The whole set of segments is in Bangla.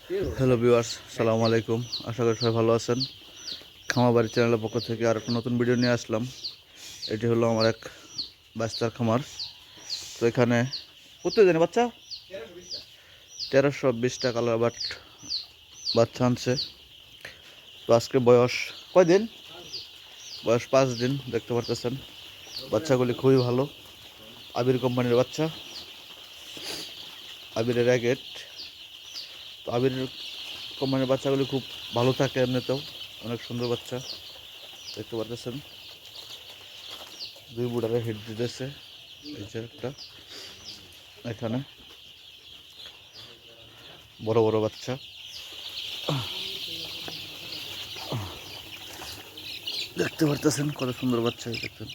হ্যালো ভিউয়ার্স, সালামু আলাইকুম। আশা করি সবাই ভালো আছেন। খামারবাড়ি চ্যানেলের পক্ষ থেকে আর একটা নতুন ভিডিও নিয়ে আসলাম। এটি হলো আমার এক বাচ্চার খামার। তো এখানে কত জানি বাচ্চা 1320টা কালার বাচ্চা আনছে। তো আজকে বয়স কয়দিন? বয়স 5 দিন। দেখতে পারতেছেন বাচ্চাগুলি খুবই ভালো। আবির কোম্পানির বাচ্চা, আবিরের র্যাগেট। তো আবির কোম্পানির বাচ্চাগুলি খুব ভালো থাকে, এমনিতেও অনেক সুন্দর বাচ্চা। দেখতে পারতেছেন দুই বুড়ারে হিট দিতেছে। এই যে একটা, এখানে বড় বড় বাচ্চা। দেখতে পারতেছেন কত সুন্দর বাচ্চা। দেখতেন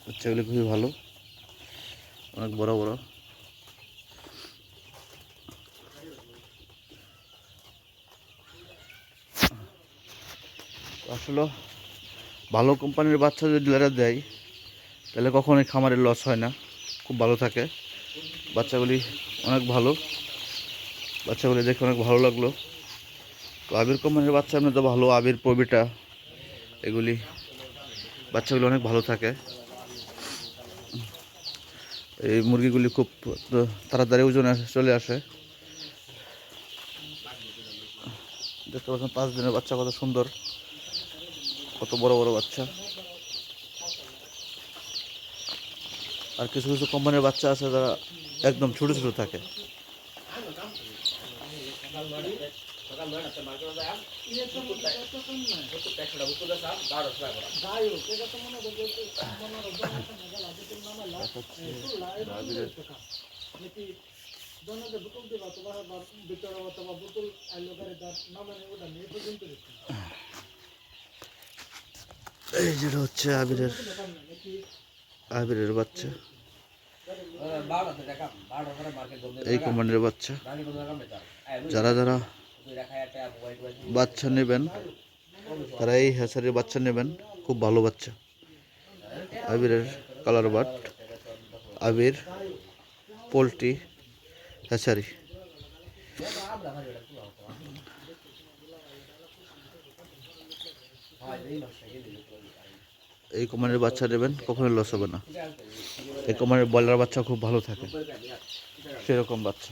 বাচ্চাগুলি খুবই ভালো, অনেক বড় বড়। আসলে ভালো কোম্পানির বাচ্চা যদি ডিলারে দেয় তাহলে কখনোই খামারের লস হয় না, খুব ভালো থাকে। বাচ্চাগুলি অনেক ভালো, বাচ্চাগুলি দেখে অনেক ভালো লাগলো। তো আবির কোম্পানির বাচ্চা এমনি তো ভালো, আবির প্রবিটা এগুলি বাচ্চাগুলি অনেক ভালো থাকে। এই মুরগিগুলি খুব তাড়াতাড়ি ওজনে চলে আসে। দেখতে পাচ্ছেন 5 দিনের বাচ্চা কত সুন্দর, কত বড় বড় বাচ্চা। আর কিছু কিছু কোম্পানির বাচ্চা আছে যারা একদম ছোট ছোট থাকে। এই যেটা হচ্ছে আবিরের বাচ্চা, এই কোম্পানির বাচ্চা। যারা যারা বাচ্চা নেবেন তারা এই হ্যাচারির বাচ্চা নেবেন, খুব ভালো বাচ্চা। আবিরের colour but, Abir poultry hatchery. এই কোম্পানির বাচ্চা নেবেন, কখনোই লস হবে না। এই কোম্পানির ব্রয়লার বাচ্চা খুব ভালো থাকে, সেরকম বাচ্চা।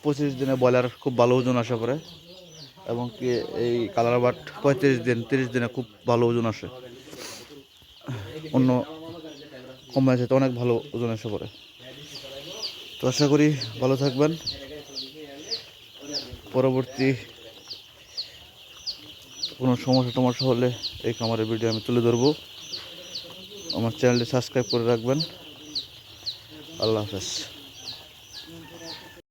25 দিনে ব্রয়লার খুব ভালো ওজন আসা পড়ে, এবং কি এই কালার বাট 35 দিন 30 দিনে খুব ভালো ওজন আসে। অন্য কোম্পানির সাথে অনেক ভালো ওজন এসে পড়ে। তো আশা করি ভালো থাকবেন। পরবর্তী কোনো সমস্যা হলে এই খামারের ভিডিও আমি তুলে ধরবো। আমার চ্যানেলটি সাবস্ক্রাইব করে রাখবেন। আল্লাহ হাফেজ।